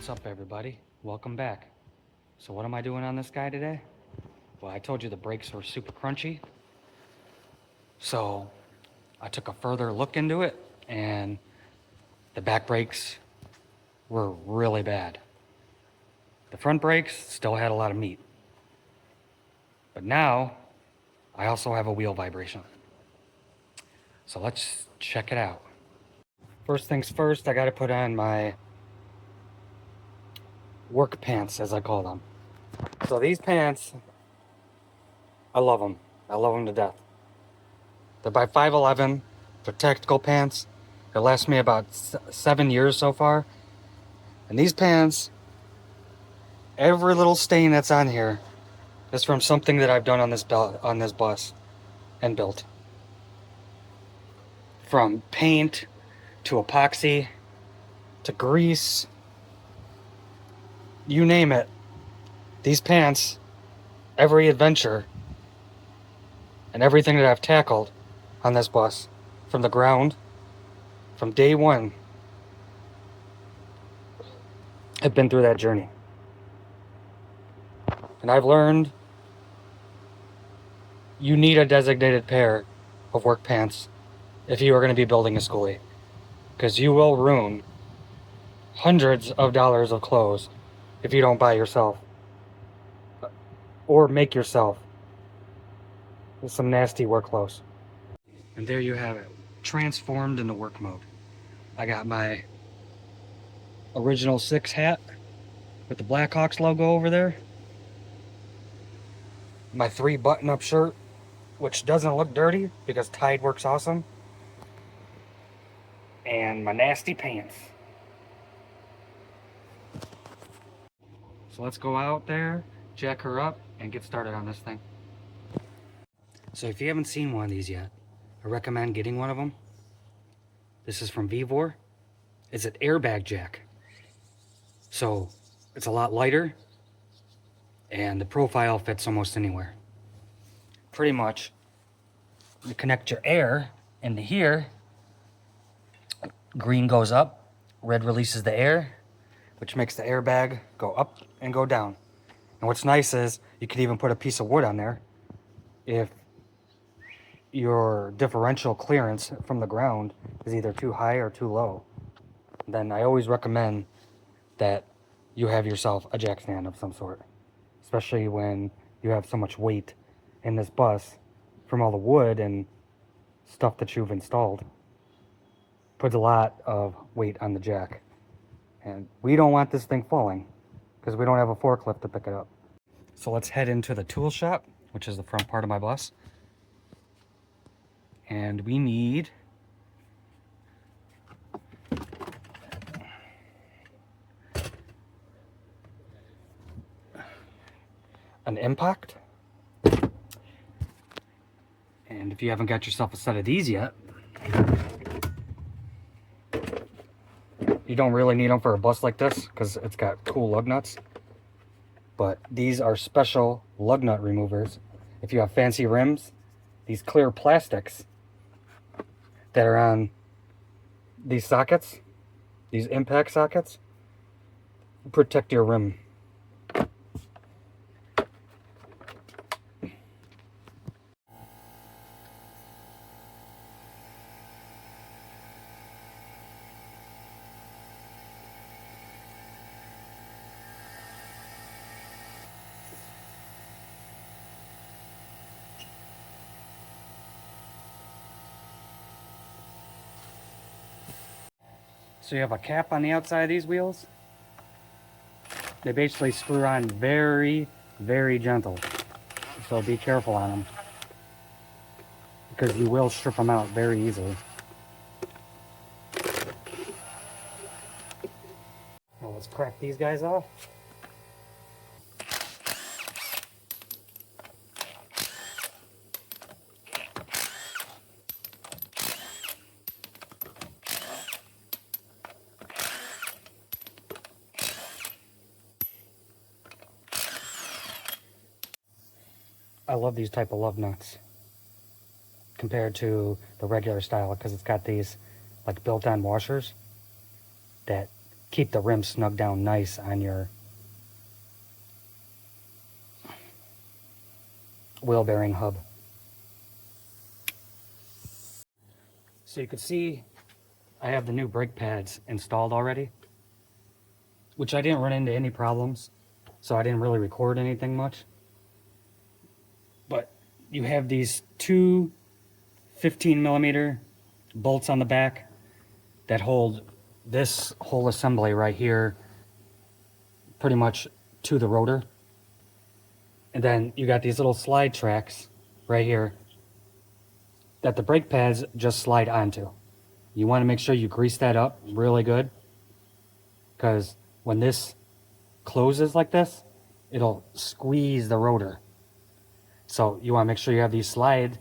What's up, everybody? Welcome back. So what am I doing on this guy today? Well, I told you the brakes were super crunchy. So I took a further look into it, and the back brakes were really bad. The front brakes still had a lot of meat. But now I also have a wheel vibration. So let's check it out. First things first, I gotta put on my work pants, as I call them. So these pants, I love them. I love them to death. They're by 511. They're tactical pants. They last me about 7 years so far. And these pants, every little stain that's on here is from something that I've done on this bus and built. From paint to epoxy to grease, you name it. These pants, every adventure and everything that I've tackled on this bus, from the ground, from day one, I've been through that journey. And I've learned you need a designated pair of work pants if you are going to be building a schoolie, because you will ruin hundreds of dollars of clothes if you don't buy yourself or make yourself some nasty work clothes. And there you have it, transformed into work mode. I got my original 6 hat with the Blackhawks logo over there, my 3 button-up shirt, which doesn't look dirty because Tide works awesome, and my nasty pants. So let's go out there, jack her up, and get started on this thing. So if you haven't seen one of these yet, I recommend getting one of them. This is from Vevor. It's an airbag jack. So it's a lot lighter, and the profile fits almost anywhere. Pretty much, you connect your air into here, green goes up, red releases the air, which makes the airbag go up and go down. And what's nice is you could even put a piece of wood on there if your differential clearance from the ground is either too high or too low. Then I always recommend that you have yourself a jack stand of some sort, especially when you have so much weight in this bus from all the wood and stuff that you've installed. Puts a lot of weight on the jack, and we don't want this thing falling because we don't have a forklift to pick it up. So let's head into the tool shop, which is the front part of my bus, and we need an impact. And if you haven't got yourself a set of these yet, you don't really need them for a bus like this because it's got cool lug nuts. But these are special lug nut removers. If you have fancy rims, these clear plastics that are on these sockets, these impact sockets, protect your rim. So you have a cap on the outside of these wheels. They basically screw on very, very gentle. So be careful on them, because you will strip them out very easily. Well, let's crack these guys off. I love these type of lug nuts compared to the regular style because it's got these like built-on washers that keep the rim snug down nice on your wheel bearing hub. So you can see I have the new brake pads installed already, which I didn't run into any problems, so I didn't really record anything much. But you have these two 15mm bolts on the back that hold this whole assembly right here pretty much to the rotor. And then you got these little slide tracks right here that the brake pads just slide onto. You want to make sure you grease that up really good, because when this closes like this, it'll squeeze the rotor. So you want to make sure you have these slide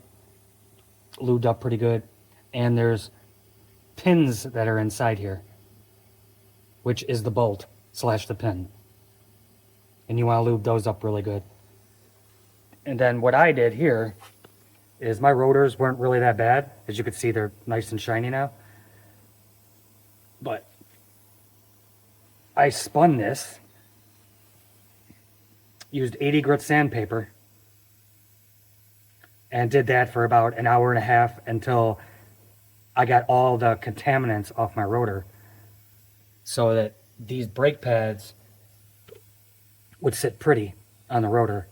lubed up pretty good. And there's pins that are inside here, which is the bolt slash the pin. And you want to lube those up really good. And then what I did here is my rotors weren't really that bad. As you can see, they're nice and shiny now. But I spun this, used 80 grit sandpaper, and did that for about an hour and a half until I got all the contaminants off my rotor, so that these brake pads would sit pretty on the rotor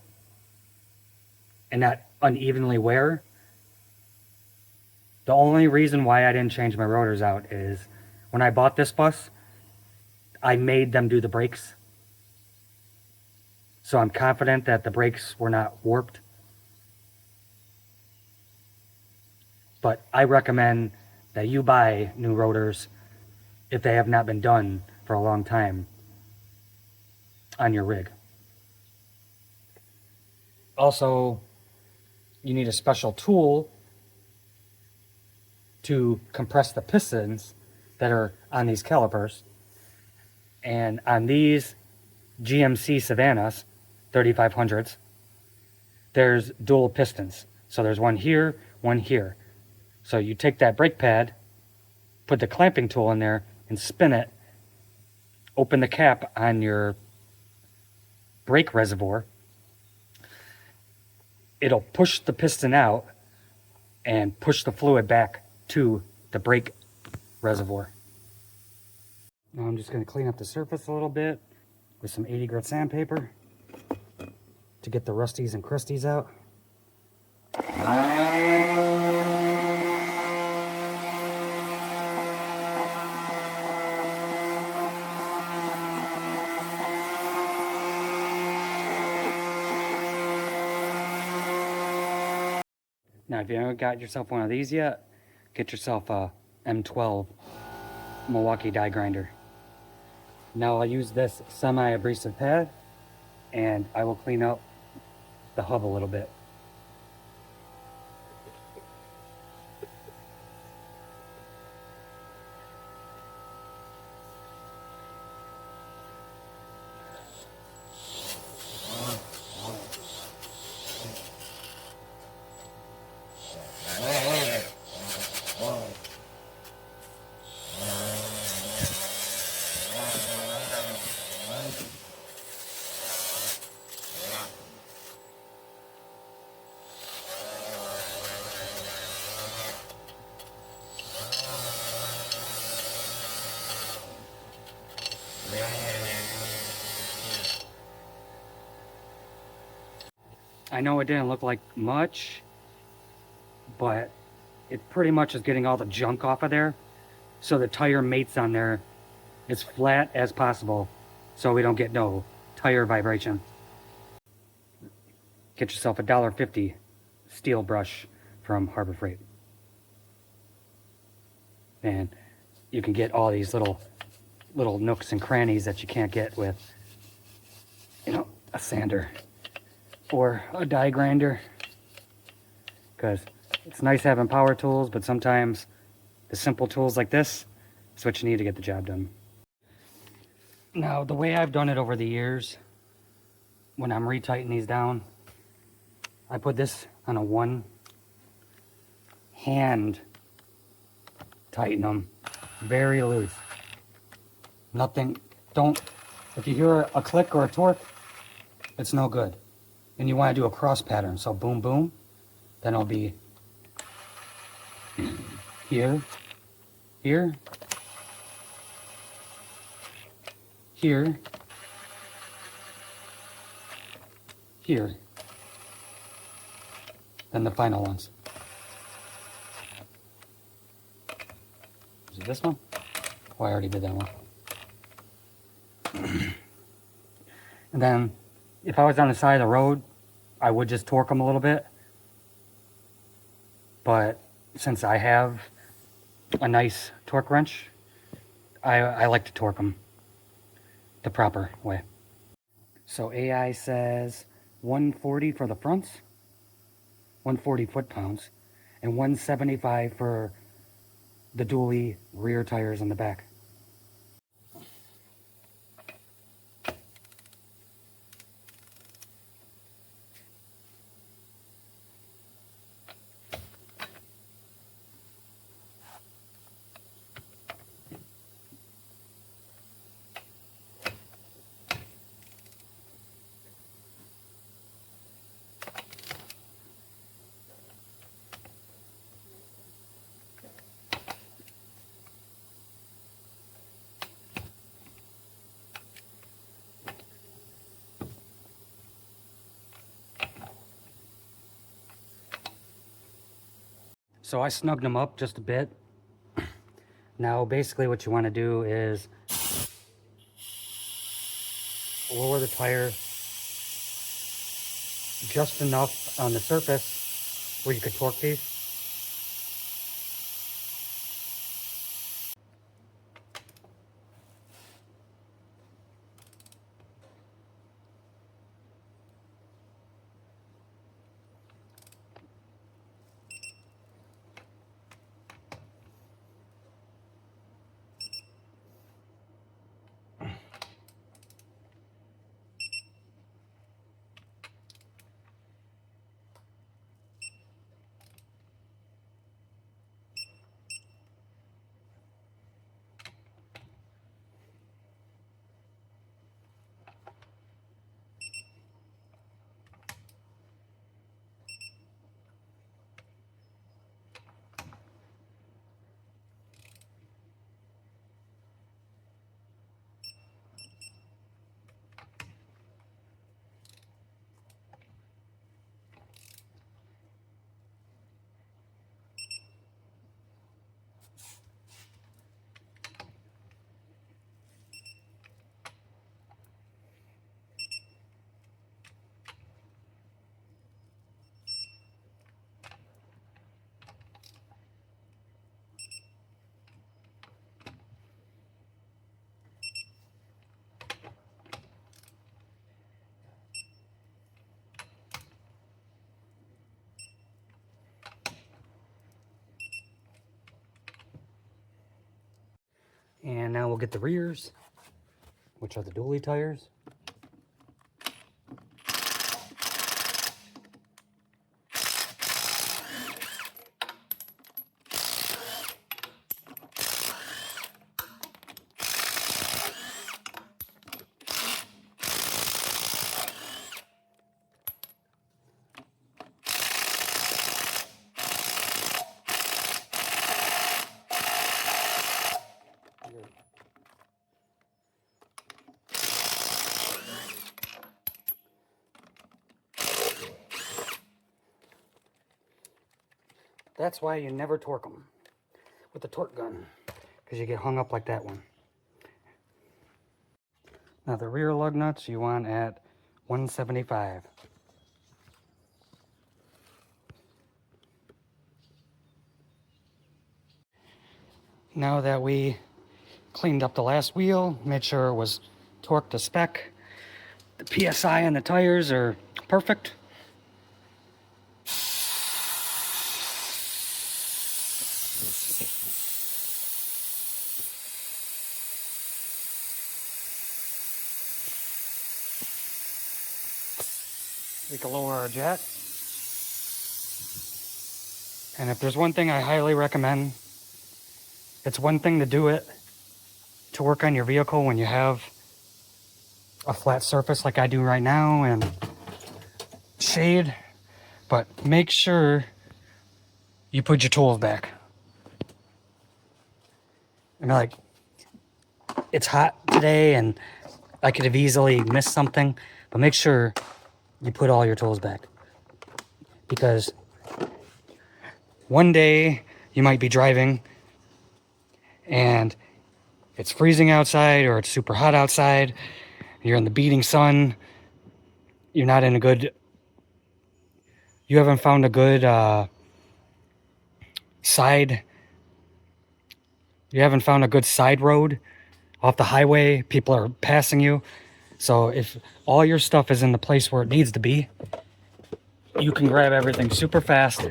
and not unevenly wear. The only reason why I didn't change my rotors out is when I bought this bus, I made them do the brakes. So I'm confident that the brakes were not warped. But I recommend that you buy new rotors if they have not been done for a long time on your rig. Also, you need a special tool to compress the pistons that are on these calipers. And on these GMC Savannahs 3500s, there's dual pistons. So there's one here, one here. So you take that brake pad, put the clamping tool in there, and spin it, open the cap on your brake reservoir. It'll push the piston out and push the fluid back to the brake reservoir. Now I'm just going to clean up the surface a little bit with some 80 grit sandpaper to get the rusties and crusties out. Now, if you haven't got yourself one of these yet, get yourself a M12 Milwaukee die grinder. Now I'll use this semi-abrasive pad and I will clean up the hub a little bit. I know it didn't look like much, but it pretty much is getting all the junk off of there. So the tire mates on there as flat as possible so we don't get no tire vibration. Get yourself a $1.50 steel brush from Harbor Freight. And you can get all these little nooks and crannies that you can't get with, you know, a sander or a die grinder, because it's nice having power tools, but sometimes the simple tools like this is what you need to get the job done. Now, the way I've done it over the years, when I'm retightening these down, I put this on a one hand, tighten them very loose, Nothing, don't, if you hear a click or a torque, it's no good. And you want to do a cross pattern, so boom, boom, then it'll be here, here, here, here, then the final ones. Is it this one? Oh, I already did that one. And then, if I was on the side of the road, I would just torque them a little bit. But since I have a nice torque wrench, I like to torque them the proper way. So AI says 140 for the fronts, 140 foot-pounds, and 175 for the dually rear tires in the back. So I snugged them up just a bit. Now basically what you want to do is lower the tire just enough on the surface where you could torque these. And now we'll get the rears, which are the dually tires. That's why you never torque them with the torque gun, because you get hung up like that one. Now the rear lug nuts you want at 175. Now that we cleaned up the last wheel, made sure it was torqued to spec, the PSI on the tires are perfect. We can lower our jet. And if there's one thing I highly recommend, it's one thing to do it to work on your vehicle when you have a flat surface like I do right now and shade, but make sure you put your tools back. I mean, like, it's hot today and I could have easily missed something, but make sure you put all your tools back, because one day you might be driving and it's freezing outside or it's super hot outside, you're in the beating sun, you're not in a good, you haven't found a good side road off the highway, people are passing you. So if all your stuff is in the place where it needs to be, you can grab everything super fast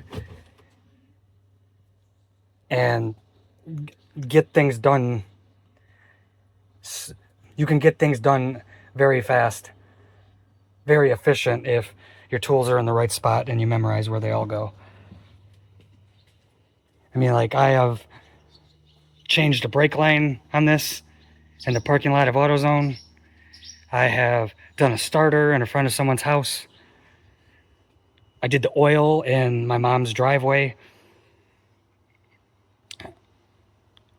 and get things done. You can get things done very fast, very efficient if your tools are in the right spot and you memorize where they all go. I mean, like, I have changed a brake line on this in the parking lot of AutoZone. I have done a starter in front of someone's house. I did the oil in my mom's driveway.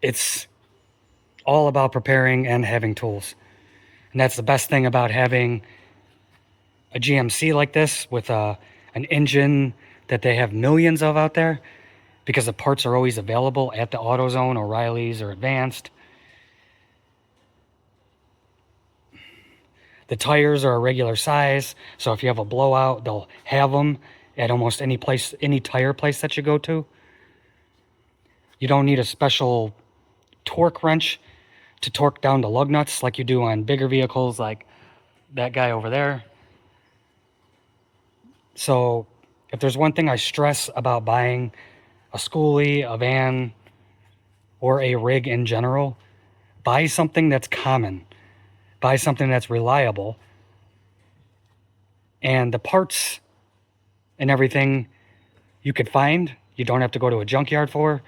It's all about preparing and having tools. And that's the best thing about having a GMC like this with an engine that they have millions of out there, because the parts are always available at the AutoZone, O'Reilly's, or Advanced. The tires are a regular size, so if you have a blowout, they'll have them at almost any place, any tire place that you go to. You don't need a special torque wrench to torque down the lug nuts like you do on bigger vehicles like that guy over there. So if there's one thing I stress about buying a schoolie, a van, or a rig in general, buy something that's common. Buy something that's reliable. And the parts and everything you could find, you don't have to go to a junkyard for.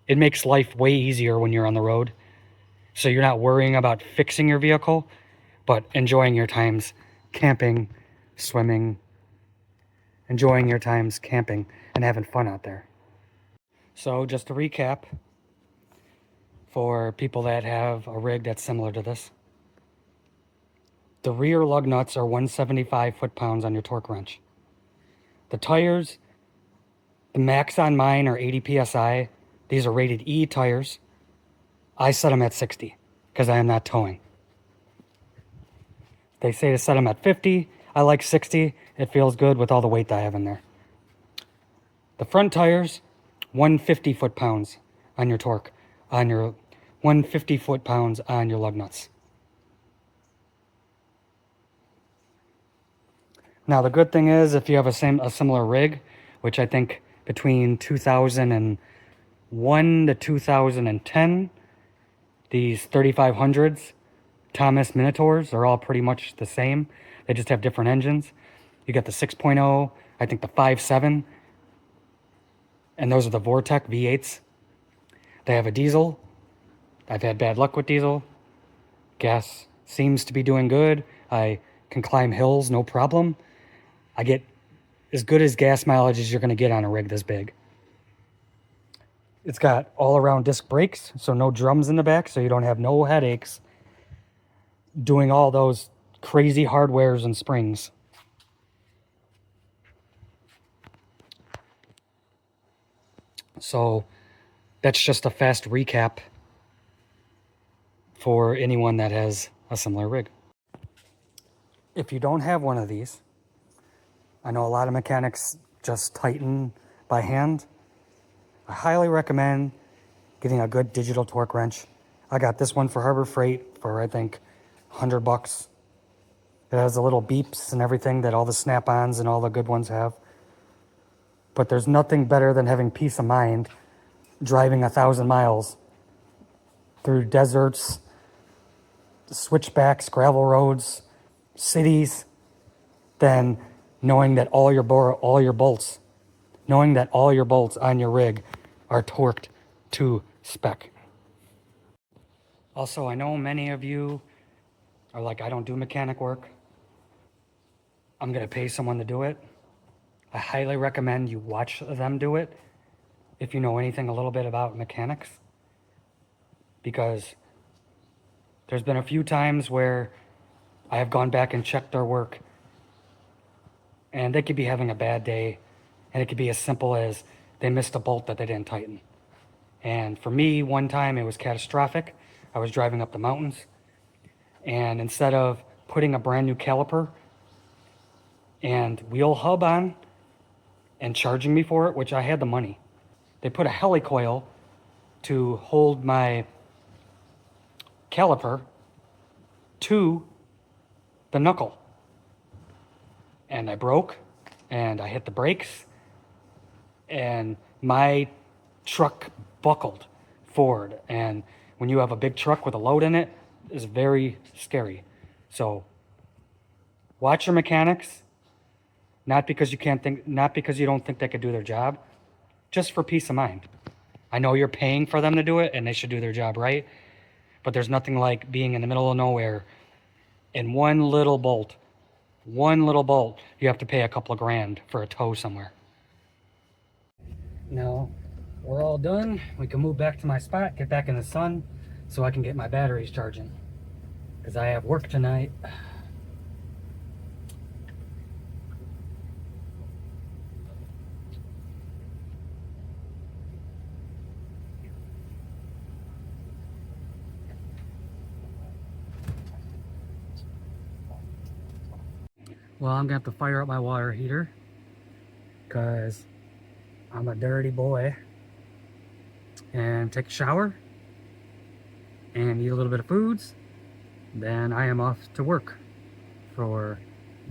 It makes life way easier when you're on the road. So you're not worrying about fixing your vehicle, but enjoying your times camping, swimming, enjoying your times camping and having fun out there. So just to recap, for people that have a rig that's similar to this, the rear lug nuts are 175 foot-pounds on your torque wrench. The tires, the max on mine are 80 psi. These are rated E tires. I set them at 60 because I am not towing. They say to set them at 50. I like 60. It feels good with all the weight that I have in there. The front tires, 150 foot-pounds on your torque, on your 150 foot-pounds on your lug nuts. Now the good thing is, if you have a similar rig, which I think between 2001 to 2010, these 3500s, Thomas Minotaurs, are all pretty much the same. They just have different engines. You got the 6.0, I think the 5.7, and those are the Vortec V8s. They have a diesel. I've had bad luck with diesel. Gas seems to be doing good. I can climb hills, no problem. I get as good as gas mileage as you're going to get on a rig this big. It's got all-around disc brakes, so no drums in the back, so you don't have no headaches doing all those crazy hardwares and springs. So that's just a fast recap for anyone that has a similar rig. If you don't have one of these, I know a lot of mechanics just tighten by hand. I highly recommend getting a good digital torque wrench. I got this one for Harbor Freight for, I think, $100. It has the little beeps and everything that all the snap-ons and all the good ones have. But there's nothing better than having peace of mind driving 1,000 miles through deserts, switchbacks, gravel roads, cities, than knowing that all your bolts on your rig are torqued to spec. Also, I know many of you are like, I don't do mechanic work. I'm gonna pay someone to do it. I highly recommend you watch them do it if you know anything a little bit about mechanics, because there's been a few times where I have gone back and checked their work and they could be having a bad day, and it could be as simple as they missed a bolt that they didn't tighten. And for me, one time it was catastrophic. I was driving up the mountains, and instead of putting a brand new caliper and wheel hub on and charging me for it, which I had the money, they put a helicoil to hold my caliper to the knuckle. And I broke, and I hit the brakes, and my truck buckled forward. And when you have a big truck with a load in it, it's very scary. So watch your mechanics, not because you can't think, not because you don't think they could do their job, just for peace of mind. I know you're paying for them to do it, and they should do their job right, but there's nothing like being in the middle of nowhere and one little bolt, you have to pay a couple of grand for a tow somewhere. Now we're all done. We can move back to my spot, get back in the sun, so I can get my batteries charging, because I have work tonight. Well, I'm gonna have to fire up my water heater because I'm a dirty boy, and take a shower and eat a little bit of foods. Then I am off to work for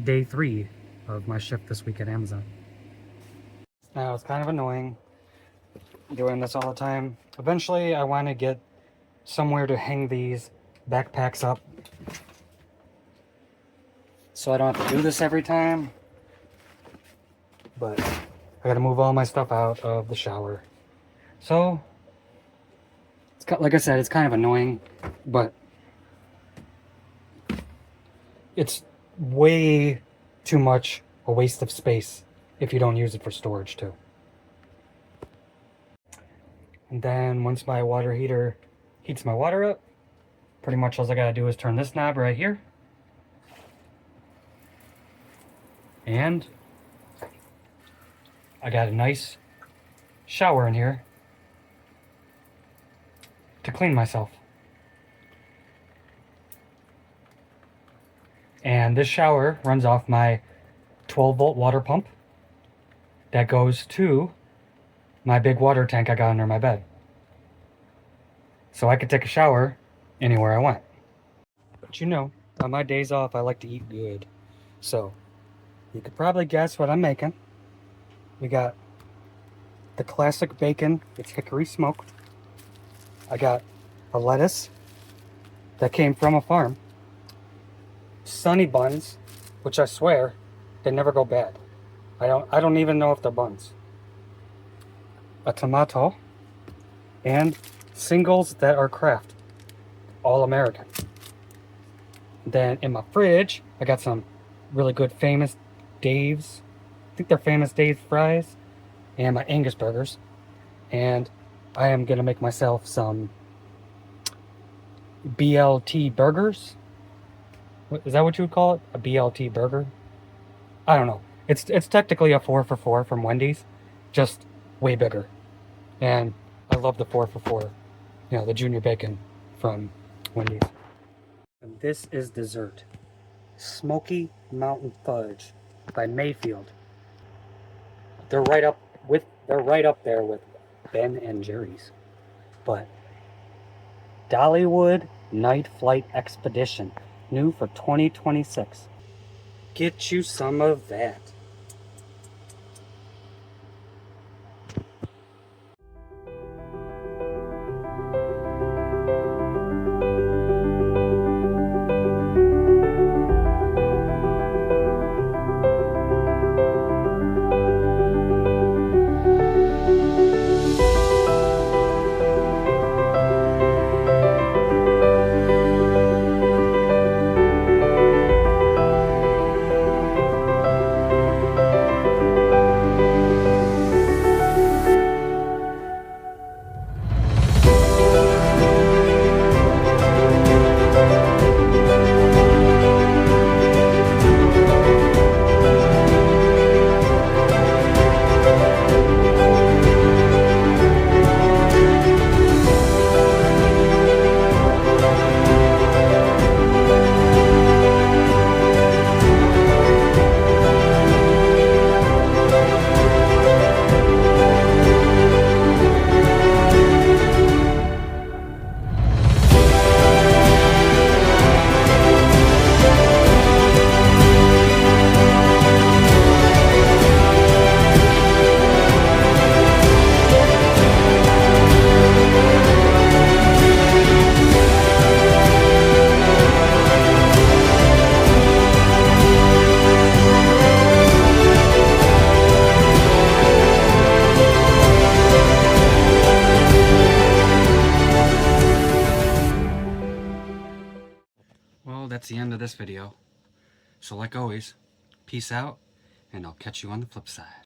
day 3 of my shift this week at Amazon. Now, it's kind of annoying doing this all the time. Eventually, I want to get somewhere to hang these backpacks up, so I don't have to do this every time. But I gotta move all my stuff out of the shower. So, it's like I said, it's kind of annoying, but it's way too much a waste of space if you don't use it for storage too. And then once my water heater heats my water up, pretty much all I gotta do is turn this knob right here, and I got a nice shower in here to clean myself. And this shower runs off my 12-volt water pump that goes to my big water tank I got under my bed. So I could take a shower anywhere I want. But you know, on my days off, I like to eat good. So you could probably guess what I'm making. We got the classic bacon. It's hickory smoked. I got a lettuce that came from a farm. Sunny buns, which I swear they never go bad. I don't even know if they're buns. A tomato, and singles that are Kraft, all American. Then in my fridge, I got some really good Famous Dave's. I think they're Famous Dave's fries, and my Angus burgers. And I am gonna make myself some BLT burgers. Is that what you would call it? A BLT burger? I don't know. It's technically a 4 for $4 from Wendy's, just way bigger. And I love the 4 for $4. You know, the junior bacon from Wendy's. And this is dessert. Smoky Mountain Fudge by Mayfield. They're right up there with Ben and Jerry's. But Dollywood Night Flight Expedition, new for 2026. Get you some of that. that's the end of this video. So like always, peace out, and I'll catch you on the flip side.